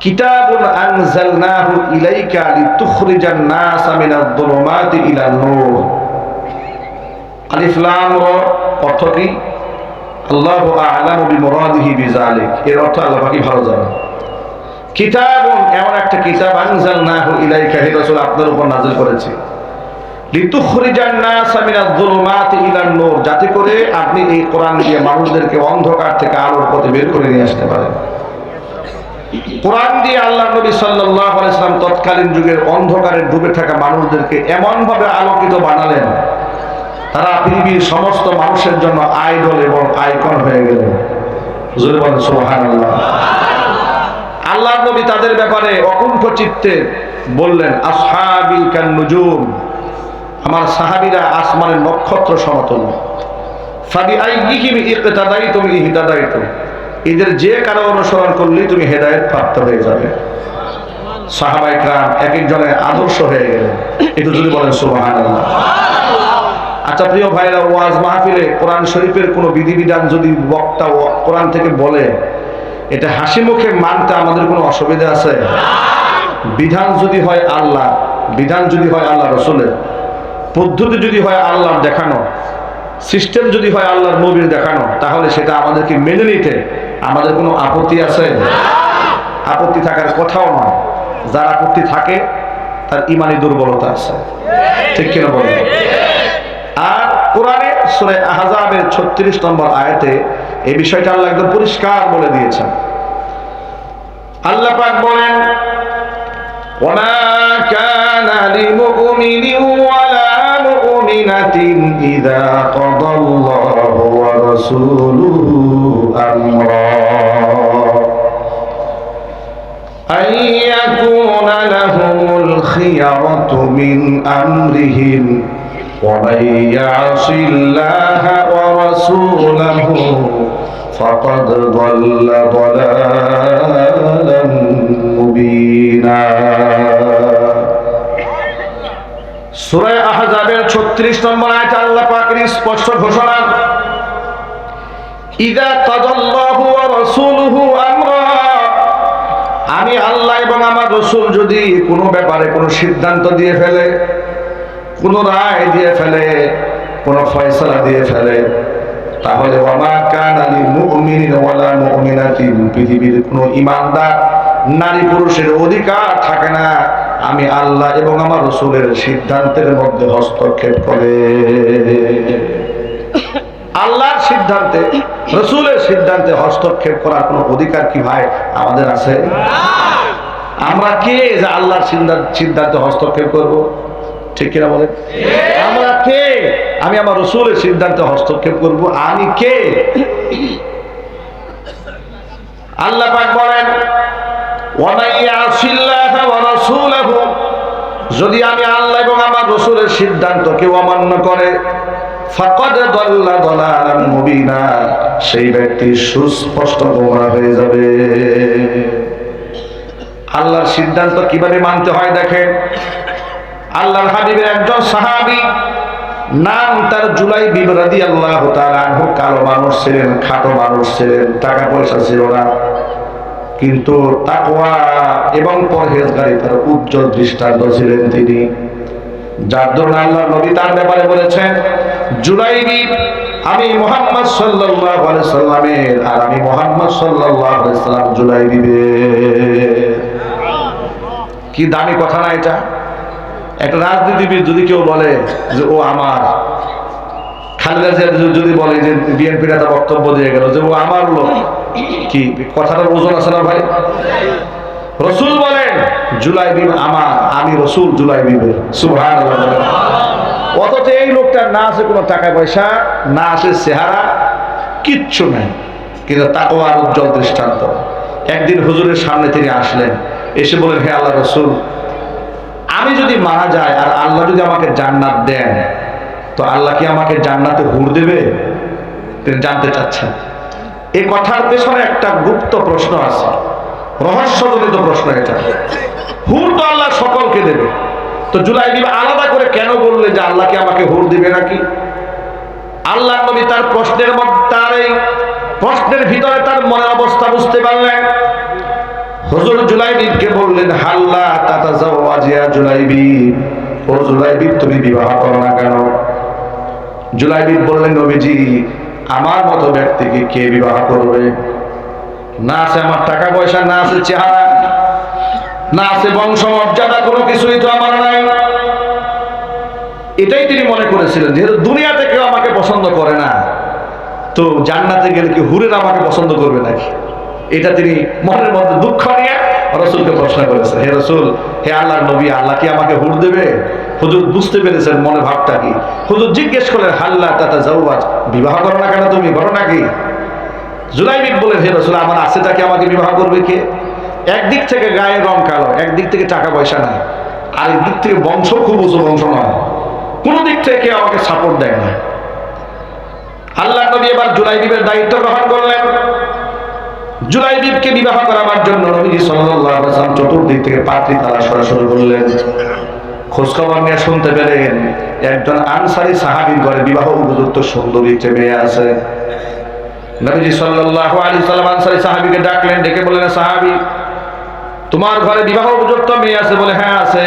কিতাবুন আনজালনাহু ইলাইকা লিতুখরিজান নাসা মিনাজ যুলুমাতি ইলান নূর। আলিফ লাম রা অর্থ কি? আল্লাহু আ'লামু বিমুরাদিহি বিযালিক, এর অর্থ আল্লাহ পাকই ভালো জানেন। কিতাবুন এমন একটা কিতাব, আনজালনাহু ইলাইকা হে রাসূল আপনার উপর নাযিল করেছি, লিতুখরিজান নাসা মিনাজ যুলুমাতি ইলান নূর, যাতে করে আপনি এই কোরআন দিয়ে মানুষদেরকে অন্ধকার থেকে আলোর পথে বের করে নিয়ে আসতে পারেন। কোরআন দিয়ে আল্লাহর নবী সাল্লাল্লাহু আলাইহি ওয়াসাল্লাম তৎকালীন যুগের অন্ধকারে ডুবে থাকা মানুষদেরকে এমন ভাবে আলোকিত বানালেন, তারা পৃথিবীর সমস্ত মানুষের জন্য আইডল এবং আইকন হয়ে গেলেন। জোরে বলেন সুবহানাল্লাহ। আল্লাহর নবী তাদের ব্যাপারে অকুণ্ঠ চিত্তে বললেন, আসহাবি কান নুজুম, আমার সাহাবীরা আসমানের নক্ষত্র সমতুল্য। ফাবিআইয়িহিম ইকতাদাইতুম ইহতাদাইতুম, এদের যে কারো অনুসরণ করলেই তুমি হেদায়েত প্রাপ্ত হয়ে যাবে। সাহাবায়ে কেরাম এক একজনের আদর্শ হয়ে গেলেন। একটু যদি বলেন সুবহানাল্লাহ। আচ্ছা প্রিয় ভাইরা, ওয়াজ মাহফিলে কোরআন শরীফের কোনো বিধিবিধান যদি বক্তা কোরআন থেকে বলে, এটা হাসি মুখে মানতে আমাদের কোনো অসুবিধা আছে? বিধান যদি হয় আল্লাহ, বিধান যদি হয় আল্লাহ রসুলের, পদ্ধতি যদি হয় আল্লাহর দেখানো, সিস্টেম যদি হয় আল্লাহর নবীর দেখানো, তাহলে সেটা আমাদেরকে মেনে নিতে আমাদের কোনো আপত্তি আছে? আপত্তি থাকার কথাও নয়। যার আপত্তি থাকে তার ইমানি দুর্বলতা আছে, ঠিক কিনা বলেন? আর কোরআনে সূরা আহজাবের 36 নম্বর আয়াতে এই বিষয়টা আল্লাহ একদম পরিষ্কার বলে দিয়েছেন। আল্লাহ পাক বলেন, ওয়ামা কানা লিমুমিনিন ওয়ালা মুমিনাতিন ইযা কাদাল্লাহু ওয়া রাসূলুহু আমরা আন ইয়াকুনা লাহুমুল খিয়ারাতু মিন আমরিহিম ومن يعص الله ورسوله فقد ضل ضلالا مبينا। সূরা আহজাবের 36 নম্বর আয়াতে আল্লাহ পাকের স্পষ্ট ঘোষণা, ইযা কাদাল্লাহু ওয়া রাসূলুহু আমরা, আমি আল্লাহ এবং আমার রাসূল যদি কোনো ব্যাপারে কোনো সিদ্ধান্ত দিয়ে ফেলে, কোন রায় দিয়ে ফেলে, কোন ফয়সালা দিয়ে ফেলে, তাহলে ওয়ামা কানা লিল মুমিনিন ওয়ালা মুমিনাতিন, পৃথিবীর কোন ঈমানদার নারী পুরুষের অধিকার থাকে না আমি আল্লাহ এবং আমার রাসূলের সিদ্ধান্তের মধ্যে হস্তক্ষেপ করে। আল্লাহর সিদ্ধান্তে, রাসূলের সিদ্ধান্তে হস্তক্ষেপ করার কোনো অধিকার কি ভাই আমাদের আছে? আমরা কে যে আল্লাহর সিদ্ধান্তে হস্তক্ষেপ করব? ঠিক কিনা বলেন? আমরা কে? আমি আমার রাসূলের সিদ্ধান্তে হস্তক্ষেপ করব? আমি কে? আল্লাহ পাক বলেন, ওয়া মান ইয়াসিল্লাহা ওয়া রাসূলাহু, যদি আমি আল্লাহ এবং আমার রাসূলের সিদ্ধান্তকে অমান্য করে, ফাকাদ দাল্লা দালালান মুবিনা, সেই ব্যক্তি সুস্পষ্ট গোমরা হয়ে যাবে। আল্লাহর সিদ্ধান্ত কিভাবে মানতে হয় দেখেন। আল্লাহর হাবিবের একজন সাহাবী, নাম তার জুলাইবি রাদিয়াল্লাহু তাআলা আনহু, কালো মানুষ ছিলেন, খাটো মানুষ ছিলেন, টাকা পয়সা ছিল না, কিন্তু তাকওয়া এবং পরহেজগারি তার উজ্জ্বল দৃষ্টান্ত ছিলেন তিনি। যার জন্য আল্লাহর নবী তার ব্যাপারে বলেছেন, জুলাইবি, আমি মুহাম্মদ সাল্লাল্লাহু আলাইহি সাল্লামের, আর আমি মুহাম্মদ সাল্লাল্লাহু আলাইহি সাল্লাম জুলাইবির। কি দামি কথা না এটা? একটা রাজনীতিবিদ যদি কেউ বলে যে ও আমার, খালেদা জিয়া যদি বলে যে বিএনপির একটা বক্তব্য দিয়ে গেল যে ও আমার লোক, কি কথাটার ওজন আছে না ভাই? রাসূল বলেন জুলাইবি আমার, আমি রাসূল জুলাইবির। সুবহানাল্লাহ। অথচ এই লোকটার না আছে কোনো টাকা পয়সা, না আছে চেহারা, কিচ্ছু নাই, কিন্তু তাকওয়ার উজ্জ্বল দৃষ্টান্ত। একদিন হুজুরের সামনে তিনি আসলেন, এসে বলেন, হে আল্লাহ রাসূল, আমি যদি মারা যাই আর আল্লাহ যদি আমাকে জান্নাত দেন, তো আল্লাহ কি আমাকে জান্নাতে হুর দেবে? তিনি জানতে চাচ্ছেন। এই কথার পেছনে একটা গুপ্ত প্রশ্ন আছে, রহস্যজনিত প্রশ্ন এটা। হুর তো আল্লাহ সকলকে দেবে, তো জুলাইবি আলাদা করে কেন বললে যে আল্লাহ কি আমাকে হুর দিবে নাকি? আল্লাহ নবী তার প্রশ্নের মধ্যে, তার এই প্রশ্নের ভিতরে তার মনের অবস্থা বুঝতে পারলেন। হুজুর জুলাইবিবকে বললেন, হাল্লা তাতাজাওয়াজিয়া জুলাইবিব, ও জুলাইবিব তুমি বিবাহ করো না কেন? জুলাইবিব বললেন, নবীজি আমার মতো ব্যক্তিকে কে বিবাহ করবে? না আছে আমার টাকা পয়সা, না আছে চেহারা, না আছে বংশ মর্যাদা, কোনো কিছুই তো আমার নাই। এটাই তিনি মনে করেছিলেন, যেহেতু দুনিয়াতে কেউ আমাকে পছন্দ করে না, তো জান্নাতে গেলে কি হুরের আমাকে পছন্দ করবে নাকি? এটা তিনি মনের মধ্যে দুঃখ নিয়ে রাসূলকে প্রশ্ন করেছেন, হে রাসূল, হে আল্লাহর নবী, আল্লাহ কি আমাকে হুর দেবে? হুজুর বুঝতে পেরেছেন মনে ভাবটা কি। হুজুর জিজ্ঞেস করলেন, হাল্লা তাতাজাওয়াজ, বিবাহ করো না কেন তুমি, করো নাকি? জুলাইবিব বলেন, হে রাসূল, আমার আছেটা কি আমাকে বিবাহ করবে কে? একদিক থেকে গায়ের রং কালো, একদিক থেকে টাকা পয়সা নাই, আরেক দিক থেকে বংশ খুব উঁচু বংশ নয়, কোন দিক থেকে কেউ আমাকে সাপোর্ট দেয় না। আল্লাহ নবী এবার জুলাইবিবের দায়িত্ব গ্রহণ করলেন। জুলাইবিবকে বিবাহ করাবার জন্য নবীজি সাল্লাল্লাহু আলাইহি ওয়াসাল্লাম চতুর্দিক থেকে পাত্রী তালাশ করা শুরু করলেন। খোঁজখবর নিয়ে শুনতে পেলেন একজন আনসারী সাহাবীর ঘরে বিবাহ উপযুক্ত সুন্দরী একটি মেয়ে আছে। নবীজি সাল্লাল্লাহু আলাইহি ওয়াসাল্লাম আনসারী সাহাবীকে ডাকলেন, ডেকে বললেন, সাহাবী, তোমার ঘরে বিবাহ উপযুক্ত মেয়ে আছে? বলে, হ্যাঁ আছে।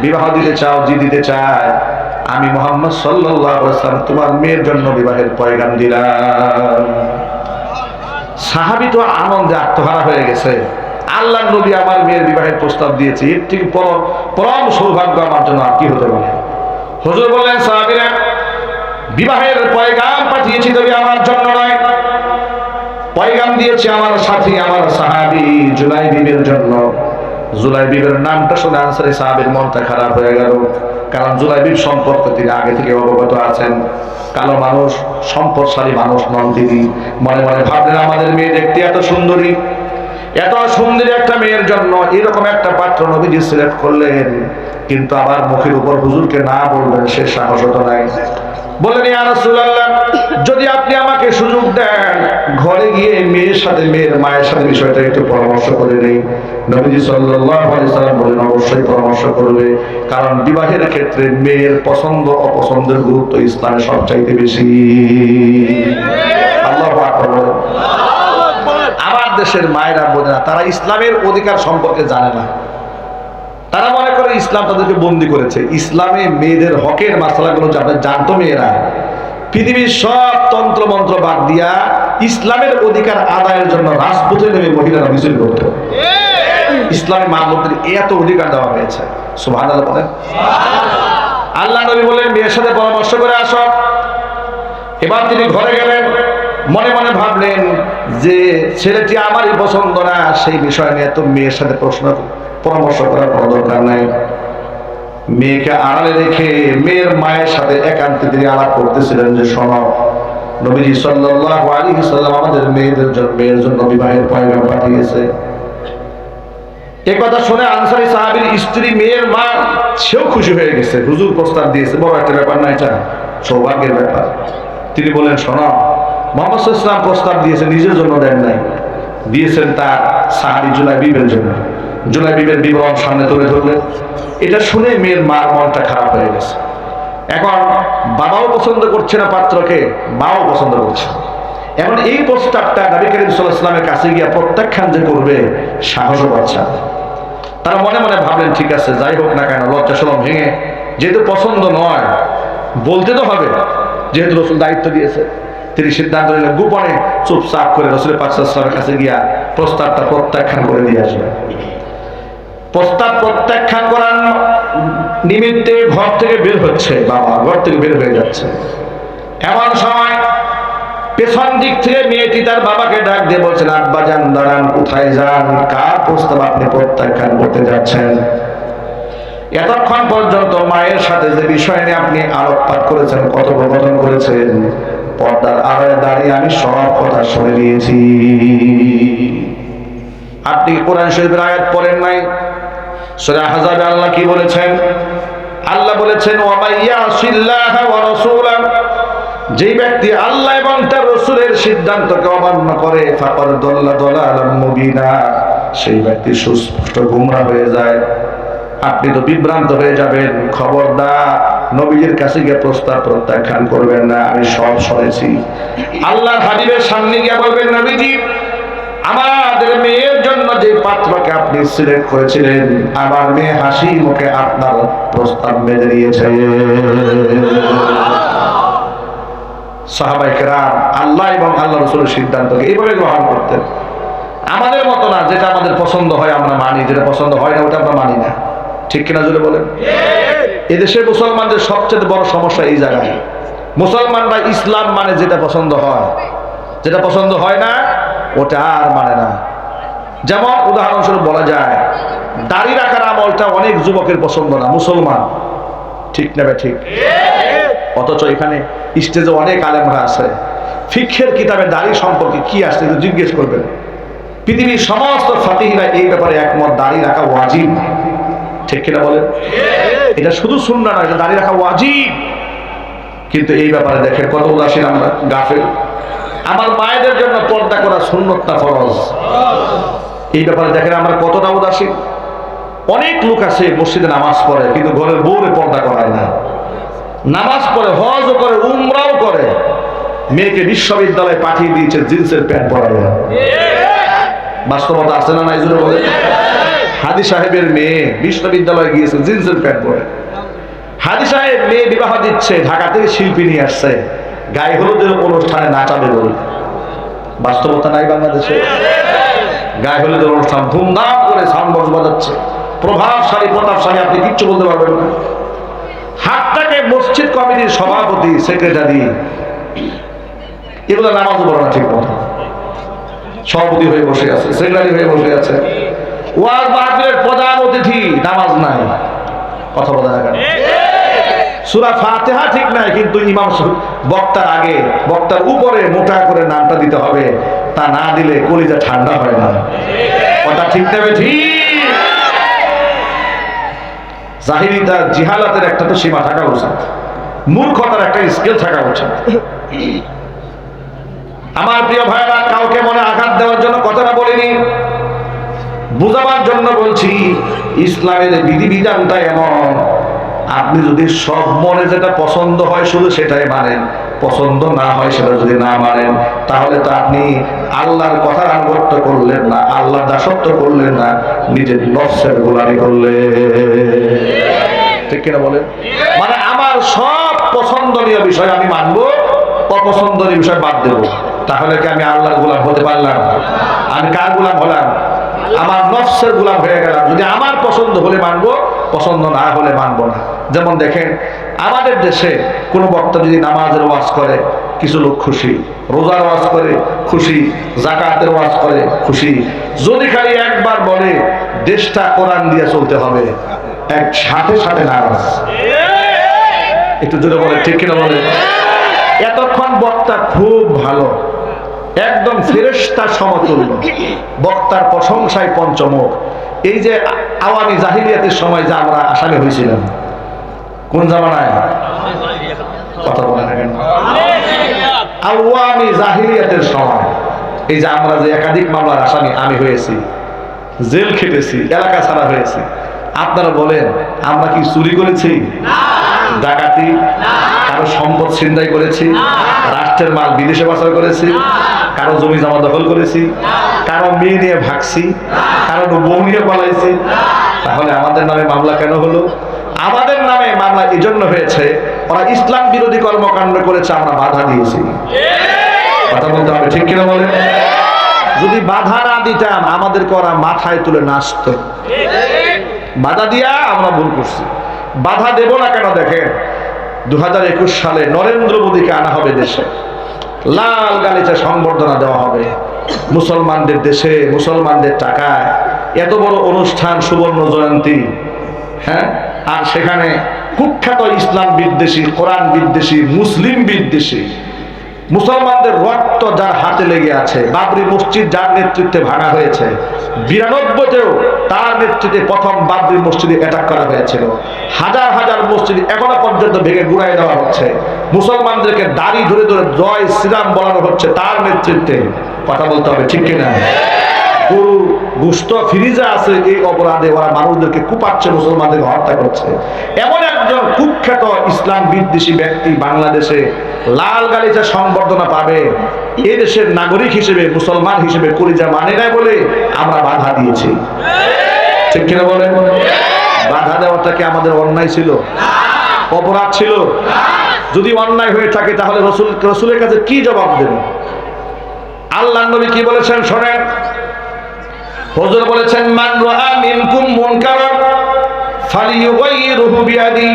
বিবাহ দিতে চাও? জি দিতে চাই। আমি মুহাম্মদ সাল্লাল্লাহু আলাইহি ওয়াসাল্লাম তোমার মেয়ের জন্য বিবাহের পয়গাম দিলাম। সাহাবী তো আনন্দে আত্মহারা হয়ে গেছে, আল্লাহর নবী আমার মেয়ের বিবাহের প্রস্তাব দিয়েছে, এর থেকে পরম সৌভাগ্য আমার জন্য আর কি হতে পারে। হুজুর বললেন, সাহাবীরা, বিবাহের পয়গাম পাঠিয়েছি তবে আমার জন্য নয়, পয়গাম দিয়েছি আমার সাথী, আমার সাহাবী জুলাইবিবের জন্য। জুলাইবিবের নামটা শুনে আনসারী সাহাবীর মনটা খারাপ হয়ে গেল, কারণ জুলাইবিব সম্পর্কে তিনি আগে থেকে অবগত আছেন। কালো মানুষ, সম্পদশালী মানুষ নন তিনি। মনে মনে ভাবলেন, আমাদের মেয়ে দেখতে এত সুন্দরী, এত সুন্দরী একটা মেয়ের জন্য এরকম একটা পাত্র নবীজি সিলেক্ট করলেন, কিন্তু আবার মুখের উপর হুজুরকে না বলবেন সে সাহস তো নাই। বললেন, ইয়া রাসূলুল্লাহ, যদি আপনি আমাকে সুযোগ দেন, ঘরে গিয়ে মেয়ের সাথে, মেয়ের মায়ের সাথে বিষয়টা একটু পরামর্শ করে নেই। নবীজি সাল্লাল্লাহু আলাইহি সাল্লাম বলেন, অবশ্যই পরামর্শ করবে, কারণ বিবাহের ক্ষেত্রে মেয়ের পছন্দ অপছন্দের গুরুত্ব ইসলামে সবচাইতে বেশি। আল্লাহু আকবার। আমার দেশের মায়েরা বোনেরা, তারা ইসলামের অধিকার সম্পর্কে জানে না। তারা মনে করে ইসলাম তাদেরকে বন্দী করেছে। ইসলামে মেয়েদের হকের মাসালাগুলো জানতো মেয়েরা, পৃথিবীর সব তন্ত্র মন্ত্র বাদ দিয়া ইসলামের অধিকার আদায়ের জন্য রাজপথে নেমে মহিলারা মিছিল করত। ইসলামে মা বোনদের এত অধিকার দেওয়া হয়েছে। সুবহানাল্লাহ বলেন। আল্লাহ নবী বললেন, মেয়ের সাথে পরামর্শ করে আসো। এবার তিনি ঘরে গেলেন, মনে মনে ভাবলেন যে ছেলেটি আমারই পছন্দ না, সেই বিষয় নিয়ে তো মেয়ের সাথে পরামর্শ করার কোনো দরকার নাই। মেয়েকে আড়ালে রেখে মেয়ের মায়ের সাথে একান্তে তিনি আলাপ করতেছিলেন যে, শোনো, নবীজি সাল্লাল্লাহু আলাইহি সাল্লাম আমাদের মেয়ের জন্য বিবাহের পয়গাম পাঠিয়েছে। এই কথা শুনে আনসারী সাহাবীর স্ত্রী, মেয়ের মা, সেও খুশি হয়ে গেছে। হুজুর প্রস্তাব দিয়েছে, বড় একটা ব্যাপার না, এটা সৌভাগ্যের ব্যাপার। তিনি বলেন, শোনো, মুহাম্মদ সাল্লাল্লাহু আলাইহি ওয়াসাল্লাম প্রস্তাব দিয়েছে, নিজের জন্য দেন নাই, দিয়েছেন তার সাহাবী জুলাইবিবের জন্য। জুলাইবিবের বিবরণ সামনে তুলে ধরলেন। এটা শুনে মেয়ের মার মনটা খারাপ হয়ে গেছে। এখন বাবাও পছন্দ করছে না পাত্রকে, মাও পছন্দ করছে। এখন এই প্রস্তাবটা নবী করিম সাল্লাল্লাহু আলাইহি ওয়াসাল্লামের কাছে গিয়ে প্রত্যাখ্যান যে করবে, সাহসও পাচ্ছে না। তারা মনে মনে ভাবলেন, ঠিক আছে, যাই হোক না কেন, লজ্জা শরম ভেঙে, যেহেতু পছন্দ নয় বলতে তো হবে, যেহেতু রাসূল দায়িত্ব দিয়েছে। তিনি সিদ্ধান্ত নিলেন গোপনে চুপচাপ করে রাসূল পাক সাল্লাল্লাহু আলাইহি ওয়াসাল্লামের কাছে গিয়া প্রস্তাবটা প্রত্যাখ্যান করে দিয়ে আসবেন। প্রস্তাব প্রত্যাখ্যান করার নিমিত্তে ঘর থেকে বের হচ্ছে, বাবা ঘর থেকে বের হয়ে যাচ্ছে। এমন সময় পেছন দিক থেকে মেয়েটি তার বাবাকে ডাক দিয়ে বলছেন, আব্বা যান, দাঁড়ান, কোথায় যান? কার প্রস্তাব আপনি প্রত্যাখ্যান করতে যাচ্ছেন? এতক্ষণ পর্যন্ত মায়ের সাথে যে বিষয় নিয়ে আপনি আলোকপাত করেছেন, কথোপকথন করেছেন, পর্দার আড়ালে দাঁড়িয়ে আমি সব কথা শুনে নিয়েছি। আপনি কোরআন শরীফের আয়াত পড়েন নাই? সূরা আহজাবে আল্লাহ কি বলেছেন? আল্লাহ বলেছেন, ওয়া মাইয়াসিল্লাহা ওয়া রাসূলাহু, যে ব্যক্তি আল্লাহ এবং তার রাসূলের সিদ্ধান্তকে অমান্য করে, ফাকাদ দাল্লা দালালাম মুবিনা, সেই ব্যক্তি সুস্পষ্ট গোমরা হয়ে যায়। আপনি তো বিভ্রান্ত হয়ে যাবেন। খবরদার নবীর কাছে গিয়ে প্রস্তাব প্রত্যাখ্যান করবেন না, আমি সব শুনেছি। আল্লাহর হাবিবের সামনে গিয়ে বলবেন, নবীজি আমাদের মেয়ের জন্য যে পাত্রকে আপনি সিলেক্ট করেছিলেন, আমার মেয়ে হাসি মুখে আপনার প্রস্তাব মেনে নিয়েছে। সাহাবায়ে কেরাম আল্লাহ এবং আল্লাহ রাসূলের সিদ্ধান্তকে এইভাবে গ্রহণ করতেন। আমাদের মতো না, যেটা আমাদের পছন্দ হয় আমরা মানি, যেটা পছন্দ হয় না ওটা আমরা মানি না। ঠিক কিনা জোরে বলেন? এদেশের মুসলমানদের সবচেয়ে বড় সমস্যা এই জায়গায়। মুসলমানরা ইসলাম মানে যেটা পছন্দ হয়, যেটা পছন্দ হয় না ওটা আর মানে না। যেমন উদাহরণস্বরূপ বলা যায়, দাড়ি রাখার আমলটা অনেক যুবকের পছন্দ না, মুসলমান। ঠিক না ঠিক? অথচ এখানে স্টেজে অনেক আলেমরা আছে, ফিকহের কিতাবে দাড়ি সম্পর্কে কি আসছে জিজ্ঞেস করবেন। পৃথিবীর সমস্ত ফাকিহরা এই ব্যাপারে একমত, দাড়ি রাখা ওয়াজিব। ঠিক কিনা বলেন? এটা শুধু সুন্নাহ না, এটা দাড়ি রাখা ওয়াজিব। কিন্তু এই ব্যাপারে দেখেন কত উদাসীন আমরা, গাফেল। আমার মায়েদের জন্য পর্দা করা সুন্নত না ফরজ, এই ব্যাপারে দেখেন আমরা কতটা উদাসীন। অনেক লোক আছে মসজিদে নামাজ পড়ে কিন্তু ঘরের বউরে পর্দা করায় না। নামাজ পড়ে, হজও করে, উমরাও করে, মেয়েকে বিশ্ববিদ্যালয়ে পাঠিয়ে দিয়েছে জিন্সের প্যান্ট পরায়। বাস্তবতা আছে না নাই জুড়ে বলে? হাদি সাহেবের মেয়ে বিশ্ববিদ্যালয়ে গিয়েছে জিন্সের প্যান্ট পরে। হাদি সাহেব মেয়ে বিবাহ দিচ্ছে, ঢাকা থেকে শিল্পী নিয়ে আসছে, গায়ে হলুদের অনুষ্ঠানে নাচাবে বলে। বাস্তবতা নাই বাংলাদেশে? গায়ে হলুদের অনুষ্ঠান ধুমধাম করে সাউন্ড বক্স বাজাচ্ছে, প্রভাবশালী প্রতাপশালী, আপনি কিচ্ছু বলতে পারবেন না। হাতটাকে মসজিদ কমিটির সভাপতি, সেক্রেটারি, এগুলো নামাজও পড়ে না ঠিক মতো, সভাপতি হয়ে বসে আছে, সেক্রেটারি হয়ে বসে আছে। ওয়াজ মাহফিলের প্রধান অতিথি, নামাজ নাই। কথা বলা যায় কেন? সূরা ফাতিহা ঠিক নাই, কিন্তু ইমাম বক্তার আগে, বক্তার উপরে মোটা করে নামটা দিতে হবে, তা না দিলে কলিজা ঠান্ডা হয় না। কথা ঠিক নেবে ঠিক? জাহিলিয়াত জিহালাতের একটা তো সীমা থাকা উচিত, মূর্খতার একটা স্কেল থাকা উচিত। আমার প্রিয় ভাইরা, কাউকে মনে আঘাত দেওয়ার জন্য কথাটা বলিনি, বুঝাবার জন্য বলছি। ইসলামের বিধিবিধানটা এমন, আপনি যদি সব মনে যেটা পছন্দ হয় শুধু সেটাই মানেন, পছন্দ না হয় সেটা যদি না মানেন, তাহলে তো আপনি আল্লাহর কথার আনুগত্য করলেন না, আল্লাহর দাসত্ব করলেন না, নিজের নফসের গোলামি করলেন। ঠিক কিনা বলেন? মানে আমার সব পছন্দনীয় বিষয় আমি মানবো, অপছন্দনীয় বিষয় বাদ দেব। তাহলে কি আমি আল্লাহর গোলাম হতে পারলাম? আমি কার গোলাম হলাম? আমার নফসের গোলাম হয়ে গেলাম। যদি আমার পছন্দ হলে মানবো, পছন্দ না হলে মানবো না। যেমন দেখেন, আমাদের দেশে কোনো বক্তা যদি নামাজের ওয়াজ করে কিছু লোক খুশি, রোজার ওয়াজ করে খুশি, যাকাতের ওয়াজ করে খুশি। যদি খালি একবার বলে দেশটা কোরআন দিয়ে চলতে হবে, এক সাথে সাথে নারাজ। একটু জোরে বলে, ঠিক কিনা বলে? এতক্ষণ বক্তা খুব ভালো, একদম ফেরেশতার সমতুল্য, বক্তার প্রশংসায় পঞ্চমুখ। এই যে আওয়ামী জাহিলিয়াতের সময় যে আমরা আসামি হয়েছিলাম, কোন জামানায়? কথা বলে না কেন? আওয়ামী জাহিলিয়াতের সময়, এই যে আমরা যে একাধিক মামলার আসামি আমি হয়েছি, জেল খেটেছি, এলাকা ছাড়া হয়েছি। আপনারা বলেন, আমরা কি চুরি করেছি? ডাকাতি? কারো সম্পদ ছিনতাই করেছি? রাষ্ট্রের মাল বিদেশে পাচার করেছি? কারো জমি জমা দখল করেছি? কারো মেয়ে নিয়ে ভাগছি? কারো বউ নিয়ে পালাইছি? তাহলে আমাদের নামে মামলা কেন হলো? আমাদের নামে মামলা এই জন্য হয়েছে, ওরা ইসলাম বিরোধী কর্মকাণ্ড করেছে, আমরা বাধা দিয়েছি। কথা বলতে হবে, ঠিক কিনা বলেন? যদি বাধা না দিতাম আমাদেরকে ওরা মাথায় তুলে নাচত। বাধা দিয়া আমরা ভুল করছি। বাধা দেব না কেন? দেখেন, 2021 সালে নরেন্দ্র মোদীকে আনা হবে দেশে, লাল গালিচা সংবর্ধনা দেওয়া হবে। মুসলমানদের দেশে, মুসলমানদের টাকায় এত বড় অনুষ্ঠান, সুবর্ণ জয়ন্তী, হ্যাঁ, আর সেখানে কুখ্যাত ইসলাম বিদ্বেষী, কোরআন বিদ্বেষী, মুসলিম বিদ্বেষী, মুসলমানদের রক্ত যার হাতে লেগে আছে, বাবরি মসজিদ যার নেতৃত্বে ভাঙা হয়েছে, 92-তেও তার নেতৃত্বে প্রথম বাবরি মসজিদে অ্যাটাক করা হয়েছিল। হাজার হাজার মসজিদ এখনো পর্যন্ত ভেঙে গুড়াই দেওয়া হচ্ছে। মুসলমানদেরকে দাড়ি ধরে ধরে জয় শ্রীরাম বলানো হচ্ছে তার নেতৃত্বে। কথা বলতে হবে, ঠিক কিনা? গরু গোশত ফ্রিজে আছে, এই অপরাধে ওরা মানুষদেরকে কুপাচ্ছে, মুসলমানদেরকে হত্যা করছে। এমন একজন কুখ্যাত ইসলাম বিদ্বেষী ব্যক্তি বাংলাদেশে লাল গালিচা সংবর্ধনা পাবে, এই দেশের নাগরিক হিসেবে, মুসলমান হিসেবে কলিজা মানে না বলে আমরা বাধা দিয়েছি। ঠিক কিনা বলেন? বাধা দেওয়াটা কি আমাদের অন্যায় ছিল? অপরাধ ছিল? যদি অন্যায় হয়ে থাকে তাহলে রসুলের কাছে কি জবাব দেবেন? আল্লাহর নবী কি বলেছেন শোনেন। হুজুর বলেছেন, মান রাআ মিনকুম মুনকারান ফালিয়ুগাইয়িরহু বিয়াদি,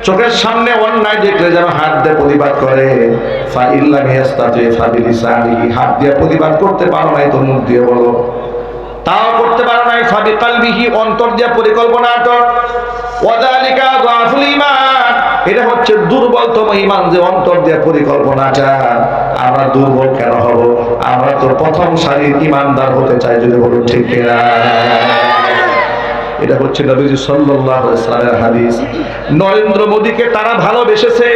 চোখের সামনে অন্যায় দেখলে যেন হাত দিয়ে প্রতিবাদ করে। ফা ইল্লাম ইয়াস্তাতি ফা বিলিসানিহি, হাত দিয়ে প্রতিবাদ করতে পারো নাই তো মুখ দিয়ে বলো। তাও করতে পারো নাই, ফা বিকালবিহি, অন্তর দিয়ে পরিকল্পনা কর। ওয়াযালিকা যাফুল ঈমান, এটা হচ্ছে দুর্বলতম ঈমান, যে অন্তর দিয়ে পরিকল্পনাটা। আমরা দুর্বল কেন হব? আমরা তো প্রথম সারির ঈমানদার হতে চাই, যদি বলুন ঠিক কিনা। এটা হচ্ছে নবীজি সাল্লাল্লাহু আলাইহি ওয়াসাল্লামের হাদিস। নরেন্দ্র মোদীকে তারা ভালোবেসেছে,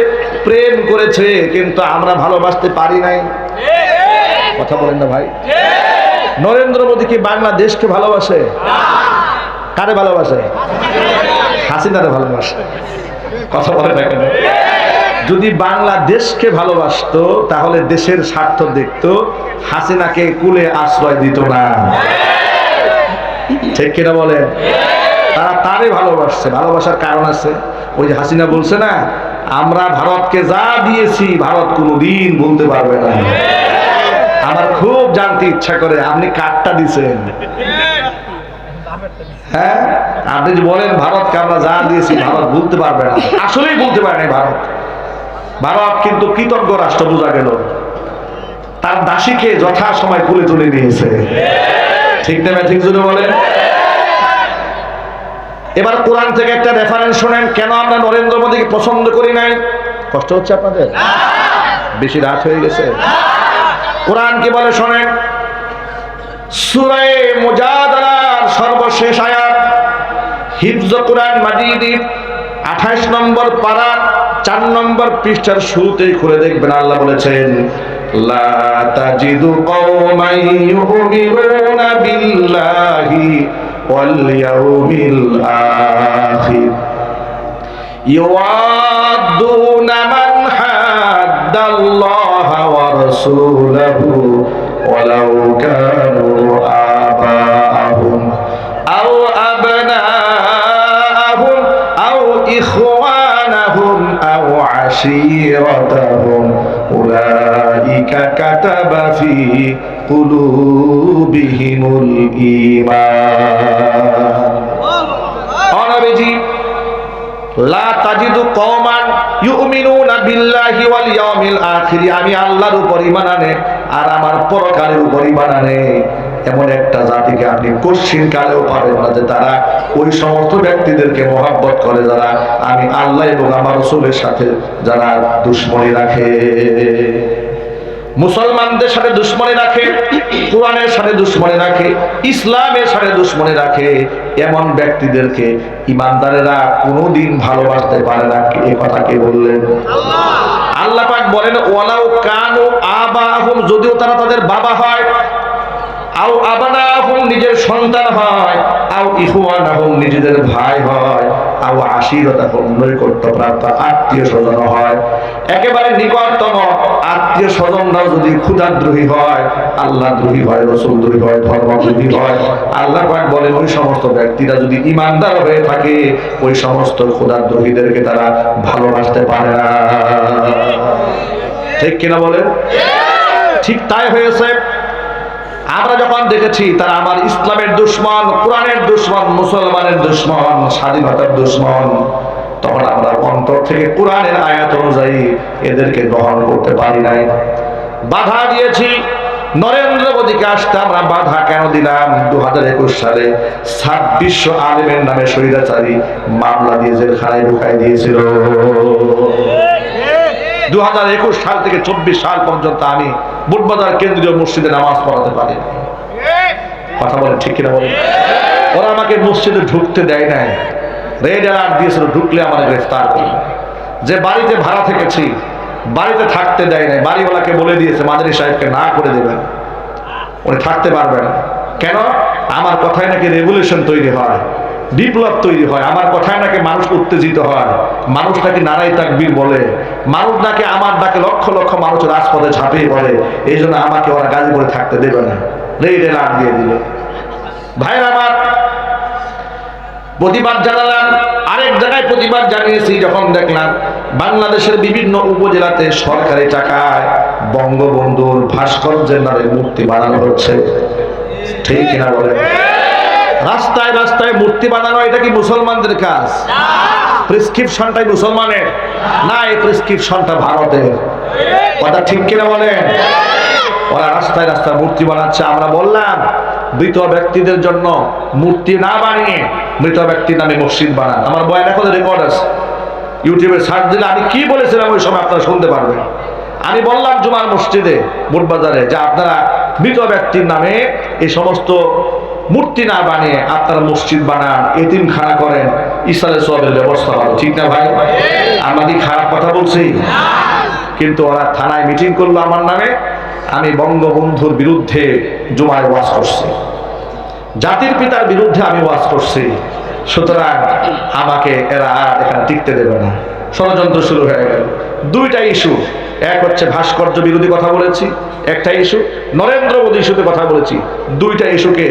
প্রেম করেছে, কিন্তু আমরা ভালোবাসতে পারি নাই। কথা বলেন না ভাই? নরেন্দ্র মোদী কি বাংলাদেশকে ভালোবাসে? কারে ভালোবাসে? হাসিনারে ভালোবাসে। কথা বলে না কেন? যদি বাংলাদেশকে ভালোবাসতো তাহলে দেশের স্বার্থ দেখতো, হাসিনাকে কুলে আশ্রয় দিত না। ঠিক কিনা বলেন? তারা তারে ভালোবাসছে, ভালোবাসার কারণ আছে। ওই যে হাসিনা বলছে না, আমরা ভারতকে যা দিয়েছি ভারত কোনোদিন বলতে পারবে না। আমার খুব জানতে ইচ্ছা করে আপনি কারটা দিছেন। হ্যাঁ, আপনি যে বলেন ভারতকে আমরা যা দিয়েছি ভারত বলতে পারবে না, আসলেই বলতে পারে না ভারত। ভারত কিন্তু কৃতজ্ঞ রাষ্ট্র বোঝা গেল, তার দাসীকে যথাসময় কুলে তুলে নিয়েছে। ঠিক না? ঠিক যদি বলেন। এবার কোরআন থেকে একটা রেফারেন্স শোনেন, কেন আমরা নরেন্দ্র মোদীকে পছন্দ করি নাই। কষ্ট হচ্ছে আপনাদের? বেশি রাত হয়ে গেছে? কোরআন কি বলে শোনেন। সূরা মুজাদালার সর্বশেষ আয়াত, হিফজ কোরআন মাজিদ 28 নম্বর পারা 4 নম্বর পৃষ্ঠার শুরুতেই খুলে দেখবেন, আল্লাহ বলেছেন, লা তাজিদু কওমান ইউমিনুনা বিল্লাহি ওয়াল ইয়াউমিল আখির ইউআদ্দুনা মান হাদ্দাল্লাহা ওয়া রাসূলাহু ওয়ালাউ কানু আবাআহুম আও আবনাআহুম আও ইখওয়ানাহুম আও আশীরাতাহুম উলাইকা কাতাবা ফি কুলুবিহিমুল ঈমান। নবীজি, লা তাজিদু কওমান ইউমিনুনা বিল্লাহি ওয়াল ইয়াউমিল আখির, আমি আল্লাহর উপর ঈমান আনে আর আমার পরকালের উপর ঈমান আনে এমন একটা জাতিকে আপনি কোশ্চিন কালেও পাবেন না যে তারা ওই সমস্ত ব্যক্তিদেরকে মহব্বত করে যারা আমি আল্লাহ এবং আমার রাসূলের সাথে যারা দুশমনী রাখে, মুসলমানদের সাথে দুশমনী রাখে, কোরআনের সাথে দুশমনী রাখে, ইসলামের সাথে দুশমনী রাখে, এমন ব্যক্তিদেরকে ইমানদারেরা কোনোদিন ভালোবাসতে পারে না। এই কথা কে বললেন? আল্লাহ পাক বলেন, ওয়ালাউ কানু আবাহুম, যদিও তারা তাদের বাবা হয়, আও আবানাহুম, নিজের সন্তান হয়, আও ইখওয়ানাহুম, নিজেদের ভাই হয়, আও আশীরাতাহুম, নৈকট্যপ্রাপ্ত আত্মীয় স্বজন হয়, একেবারে নিকটতম আত্মীয় স্বজনরাও যদি ক্ষুধাদ্রোহী হয়, আল্লাহ দ্রোহী হয়, রাসূল দ্রোহী হয়, ধর্মদ্রোহী হয়, আল্লাহ পাক বলেন ওই সমস্ত ব্যক্তিরা যদি ঈমানদার হয়ে থাকে ওই সমস্ত ক্ষুধাদ্রোহীদেরকে তারা ভালোবাসতে পারে না। ঠিক কিনা বলেন? ঠিক তাই হয়েছে। আমরা যখন দেখেছি তারা আমার ইসলামের দুশমন, কোরআনের দুশমন, মুসলমানের দুশমন, স্বাধীনতার দুশমন, তখন আমরা অন্তর থেকে কোরআনের আয়াত অনুযায়ী এদেরকে গ্রহণ করতে পারি নাই, বাধা দিয়েছি। নরেন্দ্র মোদীকে আসতে আমরা বাধা কেন দিলাম? 2021 সালে 2600 আলেমের নামে স্বৈরাচারী মামলা দিয়ে জেলখানায় ঢুকাই দিয়েছিল। 2021 সাল থেকে 24 সাল পর্যন্ত আমি বুটবাজার কেন্দ্রীয় মসজিদে নামাজ পড়াতে পারি। কথা বলেন ঠিক কিনা বলেন? ওরা আমাকে মসজিদে ঢুকতে দেয় নাই, রেড অ্যালার্ট দিয়েছিল, ঢুকলে আমার গ্রেফতার করবে। যে বাড়িতে ভাড়া থেকেছি বাড়িতে থাকতে দেয় নাই, বাড়িওয়ালাকে বলে দিয়েছে মাদানী সাহেবকে না করে দেবেন, উনি থাকতে পারবে না। কেন? আমার কথায় নাকি রেভলিউশন তৈরি হয়, বিপ্লব তৈরি হয়, আমার কথায় নাকি মানুষ উত্তেজিত হয়, মানুষ নাকি নারাই তাকবীর বলে, মানুষ নাকি আমার ডাকে লক্ষ লক্ষ মানুষ রাজপথে ঝাঁপিয়ে পড়ে, এই জন্য আমাকে ওরা গাজীপুরে থাকতে দেবে না, রেডে লাভ দিয়ে দিল। ভাইরা আমার, প্রতিবাদ জানালাম, আরেক জায়গায় প্রতিবাদ জানিয়েছি যখন দেখলাম বাংলাদেশের বিভিন্ন উপজেলাতে সরকারি টাকায় বঙ্গবন্ধুর ভাস্কর্যের নামে মূর্তি বানানো হচ্ছে। ঠিক কিনা বলে? রাস্তায় রাস্তায় মূর্তি বানানো, এটা কি মুসলমানদের কাজ? প্রেসক্রিপশনটাই মুসলমানের না, এই প্রেসক্রিপশনটা ভারতের। কথা ঠিক কিনা বলেন? ওরা রাস্তায় রাস্তায় মূর্তি বানাচ্ছে। আমরা বললাম মৃত ব্যক্তিদের জন্য মূর্তি না বানিয়ে মৃত ব্যক্তির নামে মসজিদ বানান। আমার বয়ান এখন রেকর্ড আছে, ইউটিউবে সার্চ দিলে আমি কি বলেছিলাম ওই সময় আপনারা শুনতে পারবেন। আমি বললাম জুমার মসজিদে বুটবাজারে যে আপনারা মৃত ব্যক্তির নামে এই সমস্ত মূর্তি না বানিয়ে আপনারা মসজিদ বানান, এতিমখানা করেন, ইসলামের সবের ব্যবস্থা হবে। ঠিক না ভাই? আমরা কি খারাপ কথা বলছি? কিন্তু ওরা থানায় মিটিং করলো আমার নামে। আমি বঙ্গবন্ধুর বিরুদ্ধে জুমায় ওয়াজ করছি, জাতির পিতার বিরুদ্ধে আমি ওয়াজ করছি, সুতরাং আমাকে এরা আর এখানে টিকতে দেবে না। ষড়যন্ত্র শুরু হয়ে গেল। দুইটা ইস্যু, এক হচ্ছে ভাস্কর্য বিরোধী কথা বলেছি, একটা ইস্যু নরেন্দ্র মোদী ইস্যুতে কথা বলেছি। দুইটা ইস্যুকে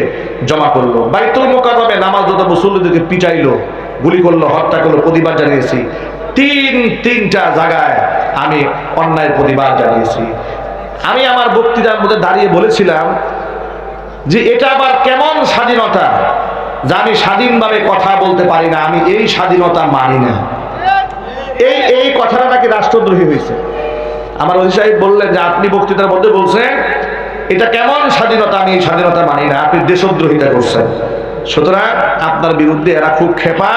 জমা করলো। বাইতুল মোকাররমে নামাজ যত মুসল্লিদেরকে পিটাইলো, গুলি করলো, হত্যা করলো, প্রতিবাদ জানিয়েছি। তিনটা জায়গায় আমি অন্যায় প্রতিবাদ জানিয়েছি। আমি আমার বক্তৃতার মধ্যে দাঁড়িয়ে বলেছিলাম যে এটা আবার কেমন স্বাধীনতা, যে আমি স্বাধীনভাবে কথা বলতে পারি না, আমি এই স্বাধীনতা মানি না। এই কথাটা নাকি রাষ্ট্রদ্রোহী হয়েছে। আমার ওসি সাহেব বললেন যে আপনি বক্তৃতার মধ্যে বলছেন এটা কেমন স্বাধীনতা, আমি এই স্বাধীনতা মানি না, আপনি দেশদ্রোহিতা করছেন। সুতরাং আপনার বিরুদ্ধে এরা খুব ক্ষেপা,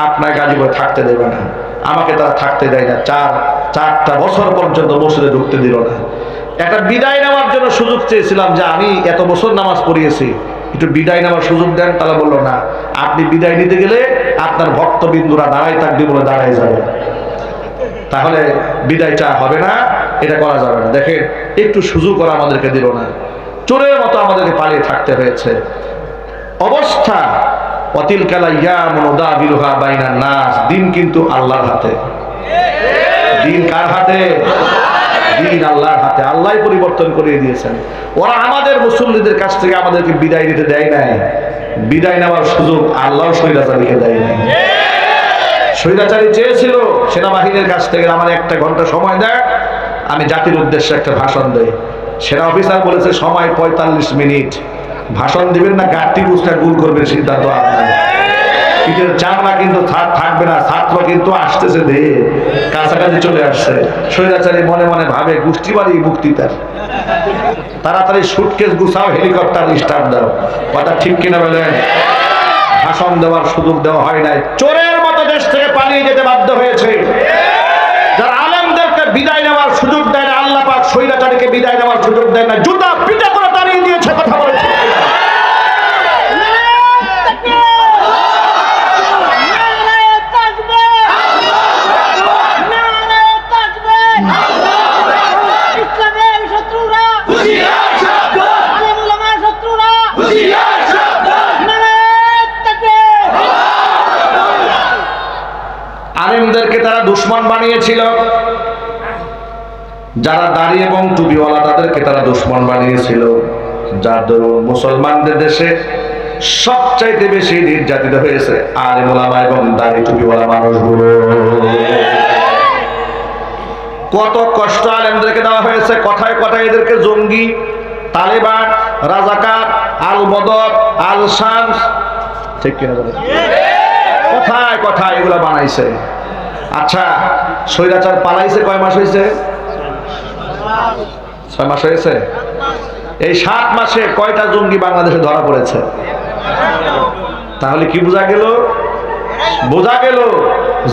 আপনার গাজীপুরে থাকতে দেবে না। আমাকে তারা থাকতে দেয় না, চারটা বছর পর্যন্ত মসজিদে ঢুকতে দিল না। একটা বিদায় নেওয়ার জন্য সুযোগ চেয়েছিলাম যে আমি এত বছর নামাজ পড়িয়েছি, একটু বিদায় নেওয়ার সুযোগ দেন। তারা বললো না, আপনি বিদায় নিতে গেলে আপনার ভক্তবিন্দুরা দাঁড়াই থাকবে বলে দাঁড়াই যাবে, তাহলে বিদায়টা হবে না, এটা করা যাবে না। দেখেন একটু সুযোগ করা আমাদেরকে দিল না, চোরের মতো আমাদেরকে পালিয়ে থাকতে হয়েছে। অবস্থা অতিলকালা ইয়ামুন উদাবিলুহা বাইনান নাস, দিন কিন্তু আল্লাহর হাতে। দিন কার হাতে? দিন আল্লাহর হাতে। আল্লাহই পরিবর্তন করে দিয়েছেন। ওরা আমাদের মুসল্লিদের কাছ থেকে আমাদেরকে বিদায় নিতে দেয় নাই, বিদায় নেওয়ার সুযোগ আল্লাহ স্বৈরাচারীকে দেয় নাই। স্বৈরাচারী চেয়েছিল সেনাবাহিনীর কাছ থেকে আমার 1 ঘন্টা সময় দেয়, আমি জাতির উদ্দেশ্যে একটা ভাষণ দেই। সেনা অফিসার বলেছে সময় 45 মিনিট। ভাষণ দিবেন না গাড়ি বুঝটা গুল করবেন, সিদ্ধান্ত আপনার। চামড়া কিন্তু থাকবে না, ছাত্র কিন্তু আসতেছে, দে কাছাকাছি চলে আসছে। স্বৈরাচারী মনে মনে ভাবে গোষ্ঠী বাড়ি বক্তৃতার, তাড়াতাড়ি সুটকেস গুছাও, হেলিকপ্টার স্টার্ট দাও। কথা ঠিক কিনা বলেন? ভাষণ দেওয়ার সুযোগ দেওয়া হয় নাই, চোরের মতো দেশ থেকে পালিয়ে যেতে বাধ্য হয়েছে। যারা আলেমদেরকে বিদায় নেওয়ার সুযোগ দেয় না, আল্লাহ পাক স্বৈরাচারীকে বিদায় নেওয়ার সুযোগ দেয় না, জুতা পিটা করে তাড়িয়ে দিয়েছে। কথা বলেছে। আলেমদেরকে তারা দুশমন বানিয়েছিল, যারা দাড়ি এবং টুপিওয়ালা তাদেরকে তারা দুশমন বানিয়েছিল। যার দরুন মুসলমানদের দেশে সবচাইতে বেশি নির্যাতিত হয়েছে আলেম ওলামা এবং দাড়ি টুপিওয়ালা মানুষগুলো। কত কষ্ট আলেমদেরকে দেওয়া হয়েছে। কথায় কথায় এদেরকে জঙ্গি, তালেবান, রাজাকার, আল বদর, আল শামস, ঠিক কিনা বলেন? কথায় কথায় এগুলো বানাইছে। আচ্ছা, স্বৈরাচার পালাইছে কয় মাস হয়েছে? 6 মাস হয়েছে। এই 7 মাসে কয়টা জঙ্গি বাংলাদেশে ধরা পড়েছে? তাহলে কি বোঝা গেল? বোঝা গেল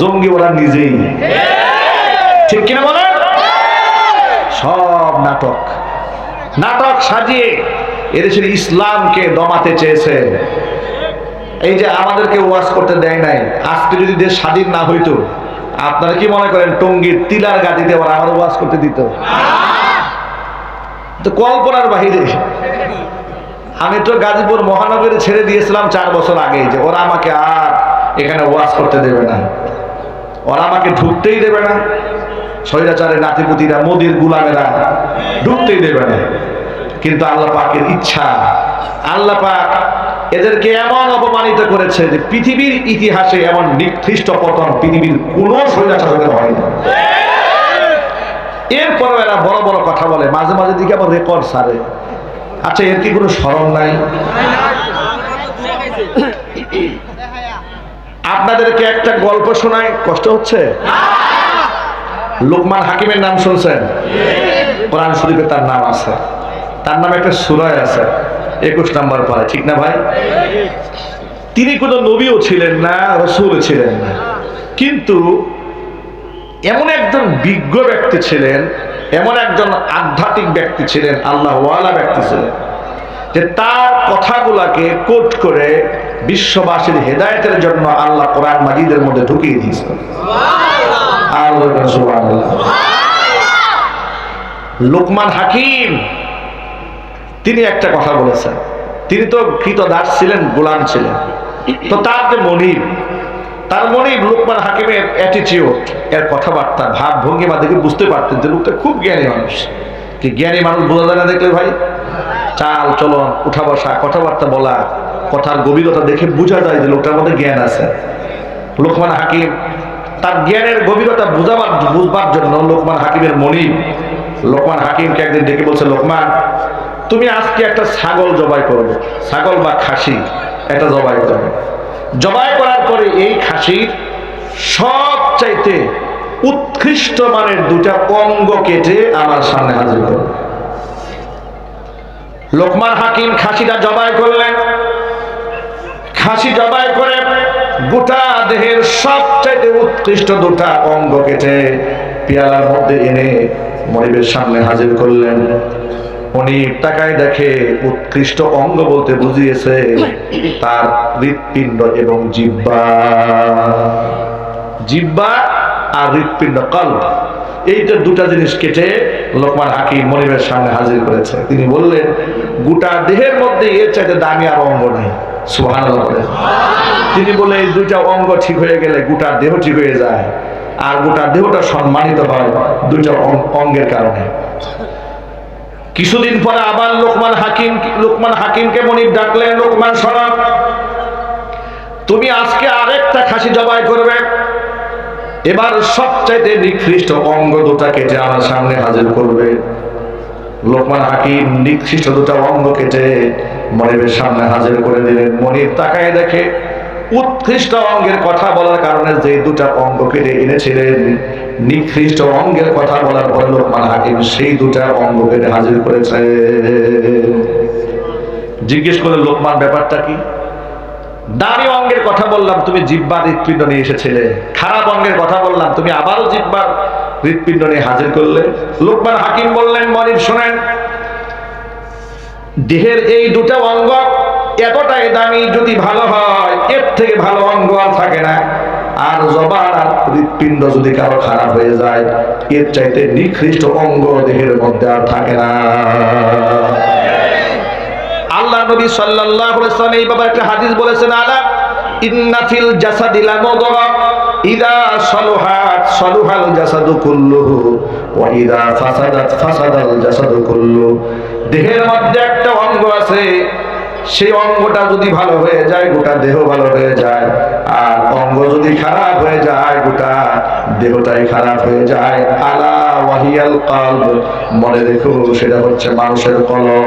জঙ্গি ওরা নিজেই। ঠিক কিনা বলেন? সব নাটক, নাটক সাজিয়ে এদেশের ইসলামকে দমাতে চেয়েছে। এই যে আমাদেরকে ওয়াজ করতে দেয় নাই, আজকে যদি দেশ স্বাধীন না হইতো, আপনারা কি মনে করেন টঙ্গীর তিলার গাদিতে ওরা আমার ওয়াজ করতে দিত? তো কল্পনার বাহিরে। আমি তো গাজীপুর মহানগরে ছেড়ে দিয়েছিলাম 4 বছর আগে, যে ওরা আমাকে আর এখানে ওয়াজ করতে দেবে না, ওরা আমাকে ঢুকতেই দেবে না, স্বৈরাচারের নাতিপুতিরা, মোদির গুলামেরা ঢুকতেই দেবে না। কিন্তু আল্লাহ পাকের ইচ্ছা, আল্লাহ পাক এদেরকে এমন অপমানিত করেছে যে পৃথিবীর ইতিহাসে এমন নিকৃষ্ট পতন পৃথিবীর কোন স্বৈরাচারের হয়নি। এরপর এরা বড় বড় কথা বলে, মাঝে মাঝে দিকে আবার রেকর্ড সারে। আচ্ছা, এর কি কোনো শরম নাই? আপনাদেরকে একটা গল্প শোনায়, কষ্ট হচ্ছে? লোকমান হাকিমের নাম শুনছেন? কোরআন শরীফে তার নাম আছে, তার নামে একটা সূরা আছে 21 নম্বর পারা, ঠিক না ভাই? তিনি কোনো নবীও ছিলেন না, রাসূলও ছিলেন না, কিন্তু এমন একজন বিজ্ঞ ব্যক্তি ছিলেন, এমন একজন আধ্যাত্মিক ব্যক্তি ছিলেন, আল্লাহওয়ালা ব্যক্তি ছিলেন, যে তার কথাগুলাকে কোট করে বিশ্ববাসীর হেদায়েতের জন্য আল্লাহ কোরআন মাজিদের মধ্যে ঢুকিয়ে দিয়েছেন। লোকমান হাকিম তিনি একটা কথা বলেছেন, তিনি তো কৃতদাস ছিলেন, গোলাম ছিলেন, তো তার যে মনিব, তার মনিব লোকমান হাকিমের অ্যাটিটিউড, এর কথাবার্তা, ভাব ভঙ্গিমা দেখে বুঝতে পারতেন যে লোকটা খুব জ্ঞানী মানুষ। কি জ্ঞানী মানুষ বোঝা যায় না দেখলে ভাই? চাল চলন, উঠা বসা, কথাবার্তা বলা, কথার গভীরতা দেখে বোঝা যায় যে লোকটার মধ্যে জ্ঞান আছে। লোকমান হাকিম তার জ্ঞানের গভীরতা বুঝবার জন্য লোকমান হাকিমের মনিব লোকমান হাকিমকে একদিন ডেকে বলছে, লোকমান, তুমি আজকে একটা ছাগল জবাই করবে, ছাগল বা খাসি একটা জবাই করবে। জবাই করার পরে এই খাসির সবচাইতে উৎকৃষ্ট মানের 2টা অঙ্গ কেটে আমার সামনে হাজির করবে। লোকমান হাকিম খাসিটা জবাই করলেন। খাসি জবাই করে গোটা দেহের সবচাইতে উৎকৃষ্ট 2টা অঙ্গ কেটে পেয়ালার মধ্যে এনে মনিবের সামনে হাজির করলেন। উনি তাকায় দেখে উৎকৃষ্ট অঙ্গ বলতে বুঝিয়েছে তার হৃৎপিণ্ড এবং জিহ্বা, জিহ্বা আর হৃৎপিণ্ড, কল্ব, এইটা 2টা জিনিস কেটে লোকমান হাকিম মনিবের সামনে হাজির করেছে। তিনি বললেন, গোটা দেহের মধ্যে এর চাইতে দামি আর অঙ্গ নেই। সুবহানাল্লাহ বলেন। তিনি বলে, এই 2টা অঙ্গ ঠিক হয়ে গেলে গোটা দেহ ঠিক হয়ে যায়, আর গোটা দেহটা সম্মানিত হয় 2টা অঙ্গের কারণে। কিছুদিন পরে আবার লোকমান হাকিমকে মনিব ডাকলেন, লোকমান শোনো, তুমি আজকে আরেকটা খাসি জবাই করবে, এবার সবচাইতে নিকৃষ্ট অঙ্গ 2টা কেটে আমার সামনে হাজির করবে। লোকমান হাকিম নিকৃষ্ট 2টা অঙ্গ কেটে মনিবের সামনে হাজির করে দিলেন। মনিব তাকায় দেখে উৎকৃষ্ট অঙ্গের কথা বলার কারণে যে 2টা অঙ্গ কেটে এনেছিলেন, নিকৃষ্ট অঙ্গের কথা বলার পরে লোকমান হাকিম সেই 2টা অঙ্গ কেটে হাজির করেছে। জিজ্ঞেস করে, লোকমান ব্যাপারটা কি? দামি অঙ্গের কথা বললাম, তুমি জিহ্বার হৃৎপিণ্ড নিয়ে এসেছিলে, খারাপ অঙ্গের কথা বললাম, তুমি আবারও জিহ্বার হৃৎপিণ্ড নিয়ে হাজির করলে। লোকমান হাকিম বললেন, মনিব শোনেন, দেহের এই 2টা অঙ্গ এতটাই দামি, যদি ভালো হয় এর থেকে ভালো অঙ্গ আর থাকে না, আর জবান আর হৃৎপিণ্ড যদি কারো খারাপ হয়ে যায় এর চাইতে নিকৃষ্ট অঙ্গ দেহের মধ্যে আর থাকে না। আল্লাহ নবী সাল্লাল্লাহু আলাইহি ওয়াসাল্লাম এই ব্যাপারে একটা হাদিস বলেছেন, আলা ইন্না ফিল জাসাদি লামুদগা ইযা সালুহাত সালুহাল জাসাদু কুল্লুহু ওয়া ইযা ফাসাদাত ফাসাদাল জাসাদু কুল্লু। দেহের মধ্যে একটা অঙ্গ আছে, সেই অঙ্গটা যদি ভালো হয়ে যায় গোটা দেহ ভালো হয়ে যায়, আর অঙ্গ যদি খারাপ হয়ে যায় গোটা দেহটাই খারাপ হয়ে যায়। আলা ওয়াহিয়াল কলব, মনে রেখো সেটা হচ্ছে মানুষের কলব।